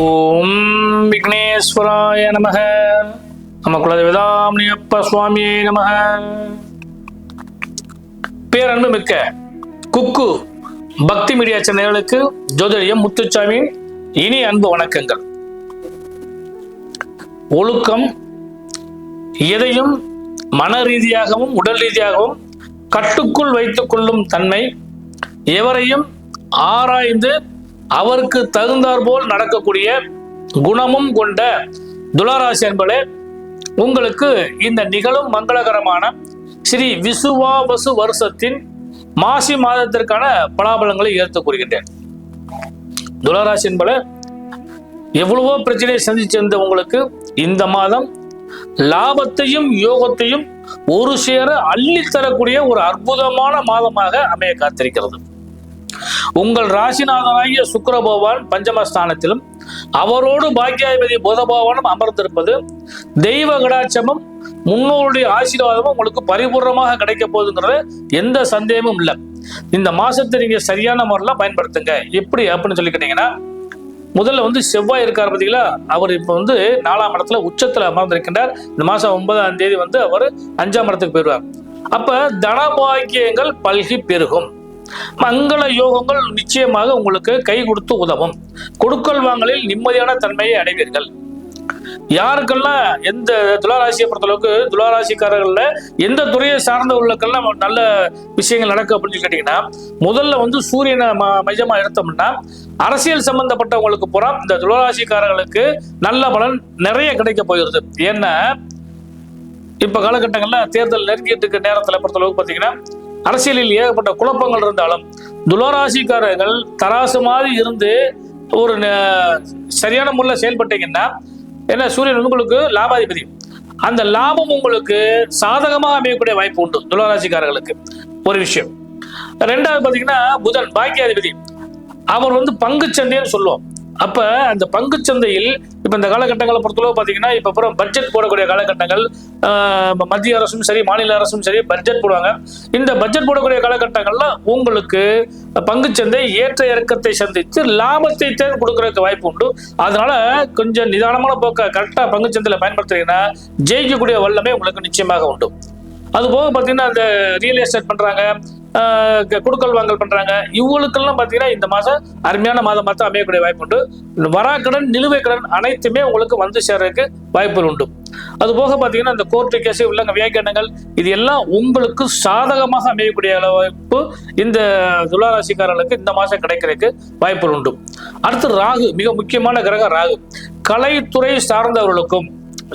ஓம் விக்னேஸ்வராய நமக. நம்ம குலதெய்வதாம்னியப்ப சுவாமியே நமக. பேரன்பு மிக்க குக்கு பக்தி மீடியா சேனலுக்கு ஜோதிடம் முத்துச்சாமியின் இனி அன்பு வணக்கங்கள். ஒழுக்கம் எதையும் மன ரீதியாகவும் உடல் ரீதியாகவும் கட்டுக்குள் வைத்துக் கொள்ளும் தன்மை, எவரையும் ஆராய்ந்து அவருக்கு தகுந்தாற் போல் நடக்கக்கூடிய குணமும் கொண்ட துளாராசி அன்பர்களே, உங்களுக்கு இந்த நிகழும் மங்களகரமான ஸ்ரீ விசுவாவசு வருஷத்தின் மாசி மாதத்திற்கான பலாபலங்களை ஏற்றுக் கூறுகின்றேன். துளாராசி அன்பர்களே, எவ்வளவோ பிரச்சனையை சந்திச்சிருந்த உங்களுக்கு இந்த மாதம் லாபத்தையும் யோகத்தையும் ஒரு சேர அள்ளித்தரக்கூடிய ஒரு அற்புதமான மாதமாக அமைய காத்திருக்கிறது. உங்கள் ராசிநாதனாகிய சுக்கிர பகவான் பஞ்சமஸ்தானத்திலும் அவரோடு பாக்கியாதிபதி புத பகவானும் அமர்ந்திருப்பது தெய்வ கடாட்சமும் முன்னோருடைய ஆசீர்வாதமும் உங்களுக்கு பரிபூர்ணமாக கிடைக்க போகுதுங்கிறது எந்த சந்தேகமும் இல்லை. இந்த மாசத்தை நீங்க சரியான முறையில் பயன்படுத்துங்க. எப்படி அப்படின்னு சொல்லி கேட்டீங்கன்னா, முதல்ல செவ்வாய் இருக்கார் பார்த்தீங்களா, அவர் இப்போ 4ஆம் இடத்துல உச்சத்துல அமர்ந்திருக்கின்றார். இந்த மாசம் 9ஆம் தேதி அவர் 5ஆம் இடத்துக்கு போயிடுவார். அப்ப தனபாக்கியங்கள் பல்கி பெருகும், மங்கள யோகங்கள் நிச்சயமாக உங்களுக்கு கை கொடுத்து உதவும். கொடுக்கல் வாங்கலில் நிம்மதியான தன்மையை அடைவீர்கள். யாருக்கெல்லாம் எந்த துளாராசியை பொறுத்தளவுக்கு துளாராசிக்காரர்கள்ல எந்த துறையை சார்ந்தவர்களுக்கெல்லாம் நல்ல விஷயங்கள் நடக்கும் அப்படின்னு சொல்லி கேட்டீங்கன்னா, முதல்ல சூரியனை மையமா எடுத்தோம்னா அரசியல் சம்பந்தப்பட்டவங்களுக்கு பூரா இந்த துளாராசிக்காரர்களுக்கு நல்ல பலன் நிறைய கிடைக்க போகிறது. ஏன்னா இப்ப காலகட்டங்கள்ல தேர்தல் நெருங்கிட்டு இருக்க நேரத்துல பொறுத்தளவுக்கு பாத்தீங்கன்னா, அரசியலில் ஏகப்பட்ட குழப்பங்கள் இருந்தாலும் துளாராசிக்காரர்கள் தராசு மாதிரி இருந்து ஒரு சரியான முறையில் செயல்பட்டீங்கன்னா, ஏன்னா சூரியன் உங்களுக்கு லாபாதிபதி, அந்த லாபம் உங்களுக்கு சாதகமாக அமையக்கூடிய வாய்ப்பு உண்டு துளாராசிக்காரர்களுக்கு. ஒரு விஷயம். ரெண்டாவது பாத்தீங்கன்னா, புதன் பாக்கியாதிபதி, அவர் பங்கு சந்தைன்னு சொல்லுவோம். அப்ப அந்த பங்கு சந்தையில் இப்ப இந்த காலகட்டங்களை பொறுத்தளவு பாத்தீங்கன்னா, இப்ப அப்புறம் பட்ஜெட் போடக்கூடிய காலகட்டங்கள், மத்திய அரசும் சரி மாநில அரசும் சரி பட்ஜெட் போடுவாங்க. இந்த பட்ஜெட் போடக்கூடிய காலகட்டங்கள்ல உங்களுக்கு பங்குச்சந்தை ஏற்ற இறக்கத்தை சந்தித்து லாபத்தை தேர்ந்து கொடுக்கறதுக்கு வாய்ப்பு உண்டு. அதனால கொஞ்சம் நிதானமான போக்க கரெக்டா பங்குச்சந்தையில பயன்படுத்துறீங்கன்னா ஜெயிக்கக்கூடிய வல்லமை உங்களுக்கு நிச்சயமாக உண்டு. அது போக பாத்தீங்கன்னா, அந்த ரியல் எஸ்டேட் பண்றாங்க, கொடுக்கல் வாங்கல் பண்றாங்க, இவங்களுக்கெல்லாம் பாத்தீங்கன்னா இந்த மாசம் அருமையான மாதம் பார்த்து அமையக்கூடிய வாய்ப்பு உண்டு. வராக்கடன் நிலுவை கடன் அனைத்துமே உங்களுக்கு சேர்றதுக்கு வாய்ப்புகள் உண்டு. அது போக பாத்தீங்கன்னா, இந்த கோர்ட்டு கேஸ் உள்ளங்க வியாக்கியானங்கள் இது எல்லாம் உங்களுக்கு சாதகமாக அமையக்கூடிய வாய்ப்பு இந்த துளாராசிக்காரர்களுக்கு இந்த மாசம் கிடைக்கிறதுக்கு வாய்ப்புகள் உண்டு. அடுத்து ராகு, மிக முக்கியமான கிரகம் ராகு. கலைத்துறை சார்ந்தவர்களுக்கும்,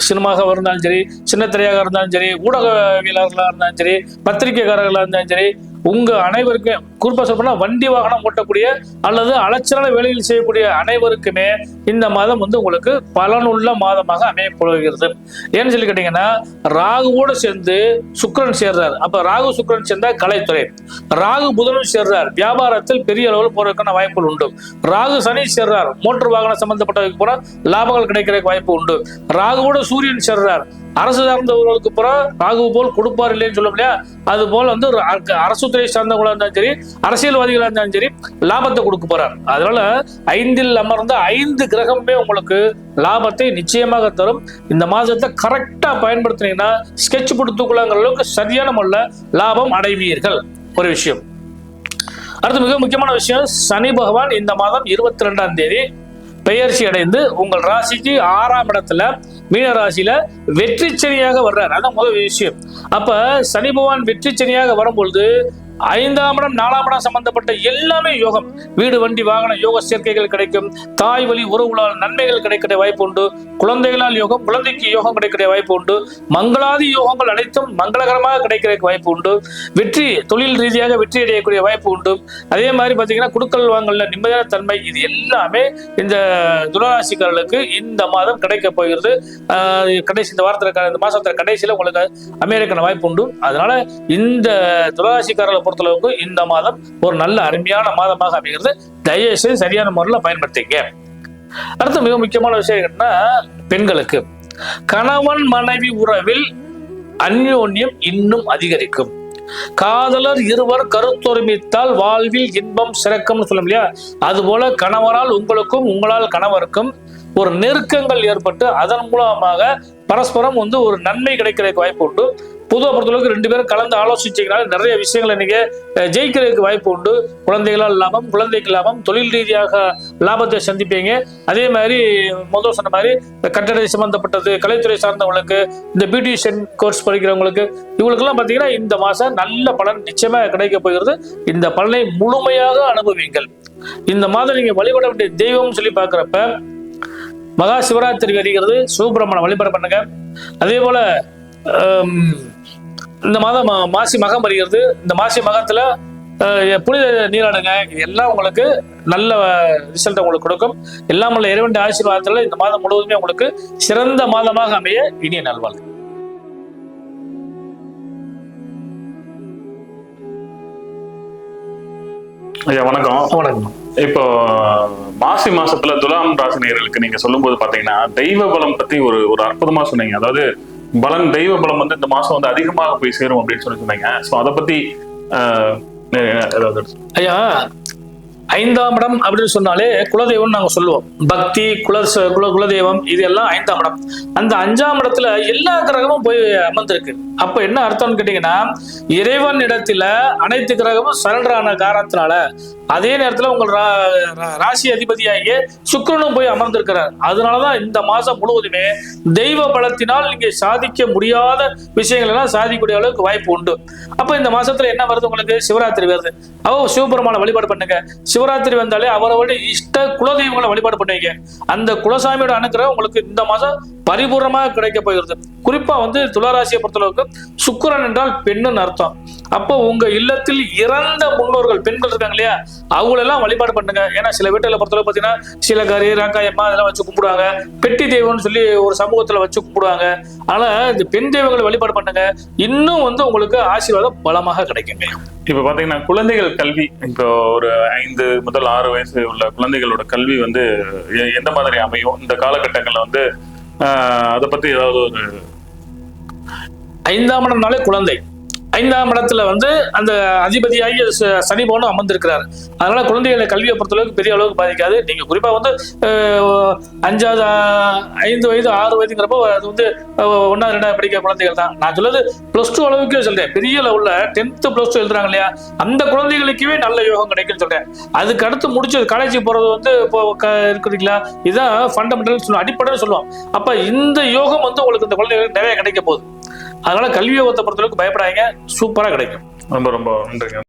சினிமாவாக இருந்தாலும் சரி, சின்ன திரையாக இருந்தாலும் சரி, ஊடகவியலாளர்களாக இருந்தாலும் சரி, பத்திரிகைக்காரர்களாக இருந்தாலும் சரி, உங்க அனைவருக்கும் குறிப்பா சொல்ல வண்டி வாகனம் ஓட்டக்கூடிய அல்லது அலைச்சலான வேலையில் செய்யக்கூடிய அனைவருக்குமே இந்த மாதம் உங்களுக்கு பலனுள்ள மாதமாக அமையப்படுகிறது. ஏன்னு சொல்லி கேட்டீங்கன்னா, ராகுவோடு சேர்ந்து சுக்கிரன் சேர்றார். அப்ப ராகு சுக்கிரன் சேர்ந்தா கலைத்துறை, ராகு புதனும் சேர்றார், வியாபாரத்தில் பெரிய அளவில் போறதுக்கான வாய்ப்புகள் உண்டு. ராகு சனி சேர்றார், மோட்டர் வாகனம் சம்பந்தப்பட்டதுக்கு போற லாபங்கள் கிடைக்கிறதுக்கு வாய்ப்பு உண்டு. ராகுவோட சூரியன் சேர்றார், அரசு சார்ந்தவர்களுக்கு புற ராகு போல் கொடுப்பார் இல்லைன்னு சொல்ல முடியா, அது போல் அரசு துறை சார்ந்தவங்களா இருந்தாலும் சரி, அரசியல்வாதிகளா இருந்தாலும் சரி லாபத்தை கொடுக்க போறார். அதனால 5இல் அமர்ந்த 5 கிரகமே உங்களுக்கு லாபத்தை நிச்சயமாக தரும். இந்த மாதத்தை கரெக்டா பயன்படுத்தினீங்கன்னா ஸ்கெட்ச் கொடுத்துக்கொள்ளாங்கிற அளவுக்கு சரியான முறையில் லாபம் அடைவீர்கள். ஒரு விஷயம். அடுத்து மிக முக்கியமான விஷயம், சனி பகவான் இந்த மாதம் 22ஆம் தேதி பெயர்ச்சி அடைந்து உங்கள் ராசிக்கு 6ஆம் இடத்துல மீன ராசியில வெற்றி சனியாக வர்றார். அதான் முதல் விஷயம். அப்ப சனி பகவான் வெற்றி சனியாக வரும்பொழுது 5ஆம் இடம் 4ஆம் இடம் சம்பந்தப்பட்ட எல்லாமே யோகம், வீடு வண்டி வாகன யோக சேர்க்கைகள் கிடைக்கும். தாய் வழி உறவுகளால் நன்மைகள் கிடைக்கிற வாய்ப்பு உண்டு. குழந்தைகளால் யோகம், குழந்தைக்கு யோகம் கிடைக்கிற வாய்ப்பு உண்டு. மங்களாதி யோகங்கள் அனைத்தும் மங்களகரமாக கிடைக்கிற வாய்ப்பு உண்டு. வெற்றி, தொழில் ரீதியாக வெற்றி அடையக்கூடிய வாய்ப்பு உண்டு. அதே மாதிரி பாத்தீங்கன்னா, கொடுக்கல் வாங்கல நிம்மதியான தன்மை, இது எல்லாமே இந்த துளாராசிக்காரர்களுக்கு இந்த மாதம் கிடைக்க போகிறது. கடைசி இந்த வாரத்தில் இந்த மாசத்துல கடைசியில உங்களுக்கு அமெரிக்கான வாய்ப்பு உண்டு. அதனால இந்த துளாராசிக்காரர்களை பொறுத்தளவுக்கு இந்த மாதம் ஒரு நல்ல அருமையான மாதமாக அமைகிறது. தயவுசெய்து சரியான முறையில் பயன்படுத்திங்க. அடுத்து மிக முக்கியமான விஷயம் என்னன்னா, பெண்களுக்கு கணவன் மனைவி உறவில் அந்யோன்யம் இன்னும் அதிகரிக்கும். காதலர் இருவர் கருத்தொருமித்தால் வாழ்வில் இன்பம் சிறக்கும் சொல்லும் இல்லையா, அது போல கணவரால் உங்களுக்கும் உங்களால் கணவருக்கும் ஒரு நெருக்கங்கள் ஏற்பட்டு அதன் மூலமாக பரஸ்பரம் வந்து ஒரு நன்மை கிடைக்கிறதுக்கு வாய்ப்பு உண்டு. பொதுவாக பொறுத்தளவுக்கு 2 பேரும் கலந்து ஆலோசிச்சிங்கனால நிறைய விஷயங்களை நீங்க ஜெயிக்கிறதுக்கு வாய்ப்பு உண்டு. குழந்தைகளால் லாபம், குழந்தைக்கு லாபம், தொழில் ரீதியாக லாபத்தை சந்திப்பீங்க. அதே மாதிரி முதல் சொன்ன மாதிரி கட்டடை சம்பந்தப்பட்டது, கலைத்துறை சார்ந்தவங்களுக்கு, இந்த பியூட்டிஷியன் கோர்ஸ் படிக்கிறவங்களுக்கு, இவங்களுக்கெல்லாம் பார்த்தீங்கன்னா இந்த மாசம் நல்ல பலன் நிச்சயமா கிடைக்க போகிறது. இந்த பலனை முழுமையாக அனுபவிங்கள். இந்த மாதம் நீங்க வழிபட வேண்டிய தெய்வம் சொல்லி பார்க்குறப்ப மகா சிவராத்திரி வருகிறது, சிவபெருமானை வழிபாடு பண்ணுங்க. அதே போல இந்த மாதம் மாசி மகம் வருகிறது. இந்த மாசி மகத்துல புனித நீராடுங்க. எல்லாம் உங்களுக்கு நல்ல ரிசல்ட் உங்களுக்கு கொடுக்கும். எல்லாம் உள்ள இறைவன் ஆசீர்வாதத்துல இந்த மாதம் முழுவதுமே உங்களுக்கு சிறந்த மாதமாக அமைய இனிய நல்வாழ்வு. ஐயா வணக்கம். வணக்கம். இப்போ மாசி மாசத்துல துலாம் ராசினியர்களுக்கு நீங்க சொல்லும் போது பாத்தீங்கன்னா தெய்வ பலம் பத்தி ஒரு அற்புதமா சொன்னீங்க. அதாவது பலன், தெய்வ பலம் வந்து இந்த மாசம் வந்து அதிகமாக போய் சேரும் அப்படின்னு சொன்னீங்க. சோ அதை பத்தி ஐயா, 5ஆம் இடம் அப்படின்னு சொன்னாலே குலதெய்வம் நாங்க சொல்லுவோம். பக்தி, குலதெய்வம் இது எல்லாம் 5ஆம் இடம். அந்த 5ஆம் இடத்துல எல்லா கிரகமும் போய் அமர்ந்திருக்கு. அப்ப என்ன அர்த்தம்னு கேட்டீங்கன்னா, இறைவன் இடத்துல அனைத்து கிரகமும் சரண்டரான காரணத்தினால அதே நேரத்துல உங்கள் ராசி அதிபதியாகிய சுக்கிரனும் போய் அமர்ந்திருக்கிறார். அதனாலதான் இந்த மாசம் முழுவதுமே தெய்வ பலத்தினால் நீங்க சாதிக்க முடியாத விஷயங்கள் எல்லாம் சாதிக்கக்கூடிய அளவுக்கு வாய்ப்பு உண்டு. அப்ப இந்த மாசத்துல என்ன வருது உங்களுக்கு? சிவராத்திரி வருது. சிவபெருமான வழிபாடு பண்ணுங்க. சிவராத்திரி வந்தாலே அவரோட இஷ்ட குலதெய்வங்களை வழிபாடு பண்ணுவீங்க. அந்த குலசாமியோட அனுக்கிரகம் உங்களுக்கு இந்த மாசம் பரிபூர்ணமாக கிடைக்க போகிறது. குறிப்பா வந்து துளாராசியை பொறுத்தளவுக்கு சுக்கிரன் என்றால் பெண்ணுன்னு அர்த்தம். அப்போ உங்க இல்லத்தில் இறந்த முன்னோர்கள் பெண்கள் இருக்காங்க இல்லையா, அவங்களெல்லாம் வழிபாடு பண்ணுங்க. ஏன்னா சில வீட்டுல பொறுத்தளவு பார்த்தீங்கன்னா சீலக்காரி, ராக்காயம்மா அதெல்லாம் வச்சு கும்பிடுவாங்க. பெட்டி தெய்வம்னு சொல்லி ஒரு சமூகத்துல வச்சு கும்பிடுவாங்க. ஆனா இந்த பெண் தெய்வங்களை வழிபாடு பண்ணுங்க. இன்னும் வந்து உங்களுக்கு ஆசீர்வாதம் பலமாக கிடைக்குங்க. இப்ப பாத்தீங்கன்னா குழந்தைகள் கல்வி, இப்போ ஒரு 5 முதல் 6 வயசு உள்ள குழந்தைகளோட கல்வி வந்து எந்த மாதிரி அமையும் இந்த காலகட்டங்கள்ல வந்து அதை பத்தி ஏதாவது ஒரு 5ஆம் இடம்னாலே குழந்தை. 5ஆம் இடத்துல வந்து அந்த அதிபதியாகி சனி பகவானும் அமர்ந்திருக்கிறார். அதனால குழந்தைகளை கல்வியை பொறுத்தளவுக்கு பெரிய அளவுக்கு பாதிக்காது. நீங்க குறிப்பா வந்து 5 வயது 6 வயதுங்கிறப்போ அது வந்து 1ஆவது 2ஆவது படிக்கிற குழந்தைகள் தான். நான் சொல்றது +2 அளவுக்கு சொல்றேன். பெரிய லெவல்ல 10th +2 எழுதுறாங்க இல்லையா, அந்த குழந்தைகளுக்குமே நல்ல யோகம் கிடைக்கும்னு சொல்றேன். அதுக்கு அடுத்து முடிச்சது காலேஜ் போறது வந்து இப்போ இருக்குறீங்களா, இதுதான் ஃபண்டமெண்டல் அடிப்படைன்னு சொல்லுவோம். அப்ப இந்த யோகம் வந்து உங்களுக்கு இந்த குழந்தைகளுக்கு நிறைய கிடைக்க போகுது. அதனால கல்வியை பொறுத்தளவுக்கு பயப்படாதீங்க, சூப்பரா கிடைக்கும். ரொம்ப ரொம்ப நன்றிங்க.